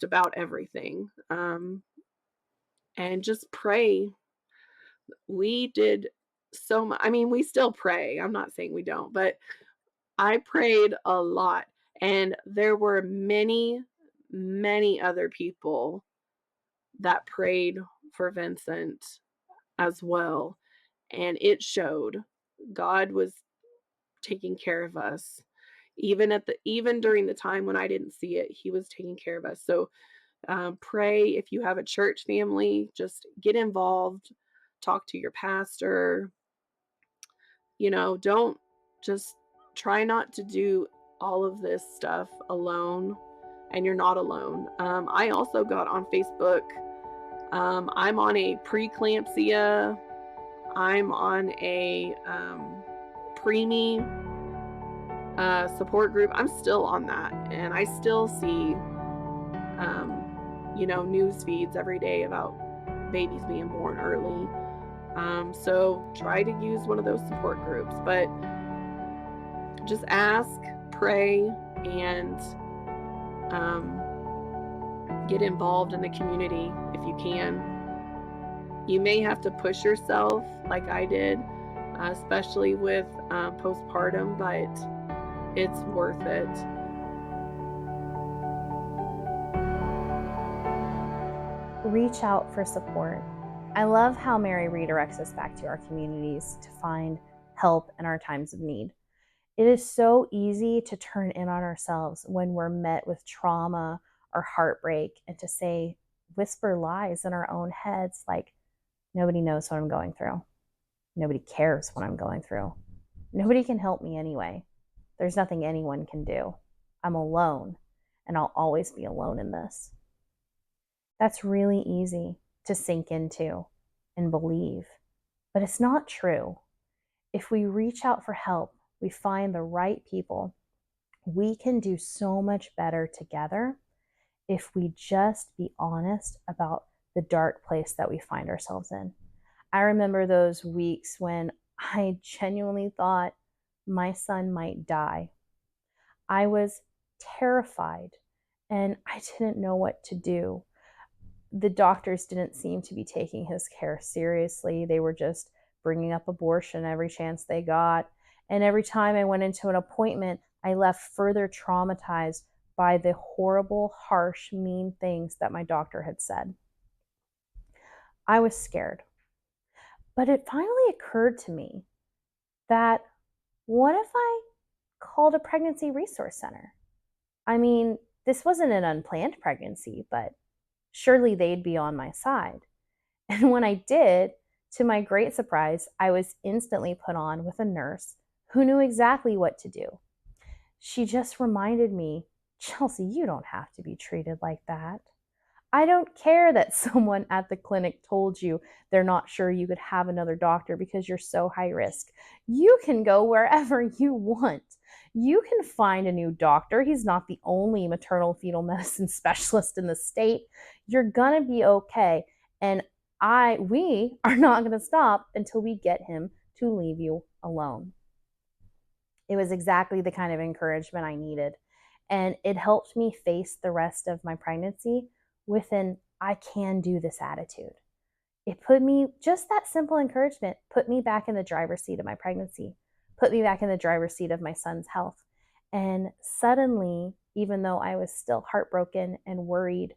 Speaker 1: about everything, and just pray. We did so much. I mean, we still pray. I'm not saying we don't, but I prayed a lot, and there were many, many other people that prayed for Vincent as well, and it showed. God was taking care of us. Even during the time when I didn't see it, he was taking care of us. So pray. If you have a church family, just get involved, talk to your pastor. Don't just try not to do all of this stuff alone, and you're not alone. I also got on Facebook. I'm on a preeclampsia. I'm on a preemie support group. I'm still on that, and I still see, news feeds every day about babies being born early. So try to use one of those support groups, but just ask, pray, and get involved in the community if you can. You may have to push yourself like I did, especially with postpartum, but it's worth it.
Speaker 2: Reach out for support. I love how Mary redirects us back to our communities to find help in our times of need. It is so easy to turn in on ourselves when we're met with trauma or heartbreak and to say, whisper lies in our own heads like, nobody knows what I'm going through. Nobody cares what I'm going through. Nobody can help me anyway. There's nothing anyone can do. I'm alone, and I'll always be alone in this. That's really easy to sink into and believe, but it's not true. If we reach out for help, we find the right people, we can do so much better together if we just be honest about the dark place that we find ourselves in. I remember those weeks when I genuinely thought my son might die. I was terrified and I didn't know what to do. The doctors didn't seem to be taking his care seriously. They were just bringing up abortion every chance they got. And every time I went into an appointment, I left further traumatized by the horrible, harsh, mean things that my doctor had said. I was scared. But it finally occurred to me that what if I called a pregnancy resource center? I mean, this wasn't an unplanned pregnancy, but surely they'd be on my side. And when I did, to my great surprise, I was instantly put on with a nurse who knew exactly what to do. She just reminded me, Chelsey, you don't have to be treated like that. I don't care that someone at the clinic told you they're not sure you could have another doctor because you're so high risk. You can go wherever you want. You can find a new doctor. He's not the only maternal fetal medicine specialist in the state. You're gonna be okay. And we are not gonna stop until we get him to leave you alone. It was exactly the kind of encouragement I needed. And it helped me face the rest of my pregnancy with an I can do this attitude. It put me, just that simple encouragement, put me back in the driver's seat of my pregnancy, put me back in the driver's seat of my son's health. And suddenly, even though I was still heartbroken and worried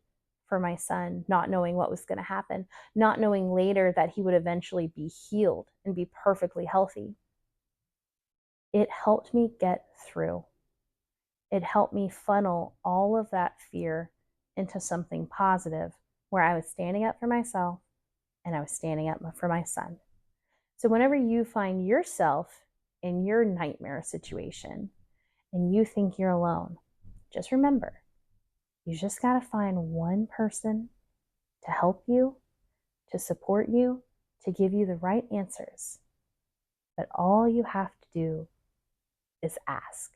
Speaker 2: for my son, not knowing what was going to happen, not knowing later that he would eventually be healed and be perfectly healthy. It helped me get through. It helped me funnel all of that fear into something positive where I was standing up for myself and I was standing up for my son. So whenever you find yourself in your nightmare situation and you think you're alone, just remember, you just got to find one person to help you, to support you, to give you the right answers. But all you have to do is ask.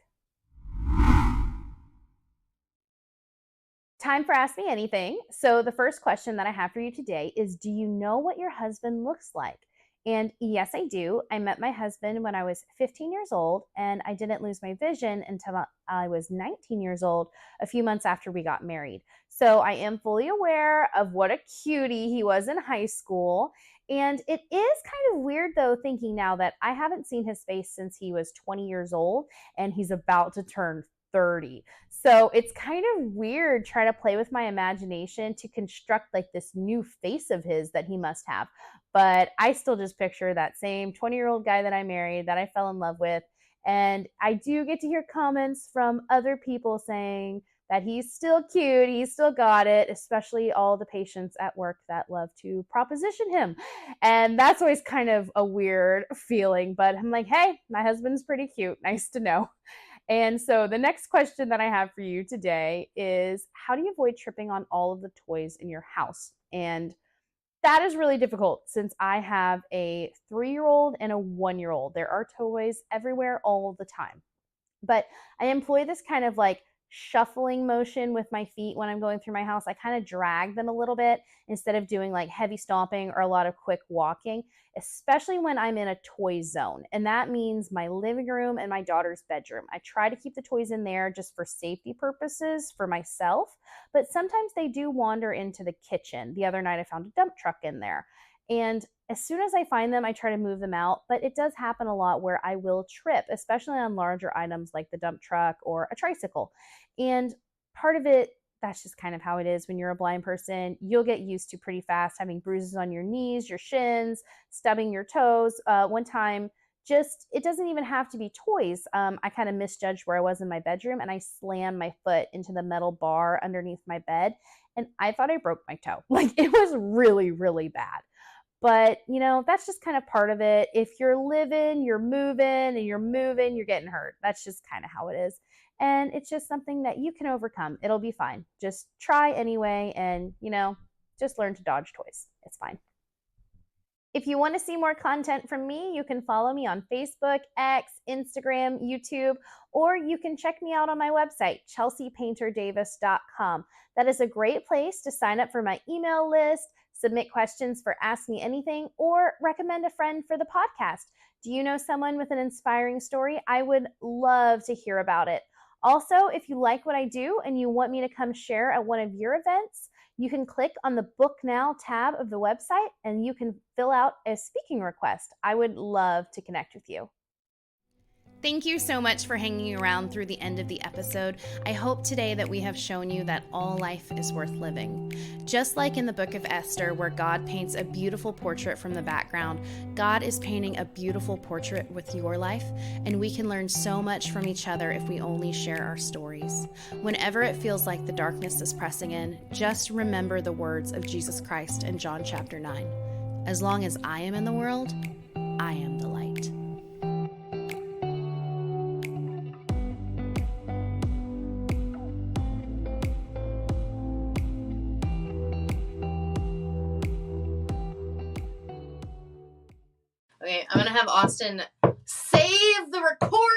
Speaker 2: Time for Ask Me Anything. So the first question that I have for you today is, do you know what your husband looks like? And yes, I do. I met my husband when I was 15 years old, and I didn't lose my vision until I was 19 years old, a few months after we got married. So I am fully aware of what a cutie he was in high school. And it is kind of weird, though, thinking now that I haven't seen his face since he was 20 years old, and he's about to turn 30. So it's kind of weird trying to play with my imagination to construct like this new face of his that he must have. But I still just picture that same 20-year-old guy that I married, that I fell in love with. And I do get to hear comments from other people saying that he's still cute, he's still got it, especially all the patients at work that love to proposition him. And that's always kind of a weird feeling, but I'm like, hey, my husband's pretty cute, nice to know. And so the next question that I have for you today is, how do you avoid tripping on all of the toys in your house? And that is really difficult since I have a 3-year-old and a 1-year-old. There are toys everywhere all the time. But I employ this kind of like shuffling motion with my feet when I'm going through my house. I kind of drag them a little bit instead of doing like heavy stomping or a lot of quick walking, especially when I'm in a toy zone. And that means my living room and my daughter's bedroom. I try to keep the toys in there just for safety purposes for myself, but sometimes they do wander into the kitchen. The other night I found a dump truck in there. And as soon as I find them, I try to move them out, but it does happen a lot where I will trip, especially on larger items like the dump truck or a tricycle. And part of it, that's just kind of how it is when you're a blind person. You'll get used to pretty fast having bruises on your knees, your shins, stubbing your toes. One time, it doesn't even have to be toys. I kind of misjudged where I was in my bedroom and I slammed my foot into the metal bar underneath my bed. And I thought I broke my toe. Like, it was really, really bad. But, that's just kind of part of it. If you're living, you're moving, and you're moving, you're getting hurt. That's just kind of how it is. And it's just something that you can overcome. It'll be fine. Just try anyway and, just learn to dodge toys. It's fine. If you want to see more content from me, you can follow me on Facebook, X, Instagram, YouTube, or you can check me out on my website, chelseapainterdavis.com. That is a great place to sign up for my email list, submit questions for Ask Me Anything, or recommend a friend for the podcast. Do you know someone with an inspiring story? I would love to hear about it. Also, if you like what I do and you want me to come share at one of your events, you can click on the Book Now tab of the website and you can fill out a speaking request. I would love to connect with you. Thank you so much for hanging around through the end of the episode. I hope today that we have shown you that all life is worth living. Just like in the book of Esther, where God paints a beautiful portrait from the background, God is painting a beautiful portrait with your life, and we can learn so much from each other if we only share our stories. Whenever it feels like the darkness is pressing in, just remember the words of Jesus Christ in John chapter 9. As long as I am in the world, I am the light.
Speaker 3: Okay, I'm gonna have Austin save the recording.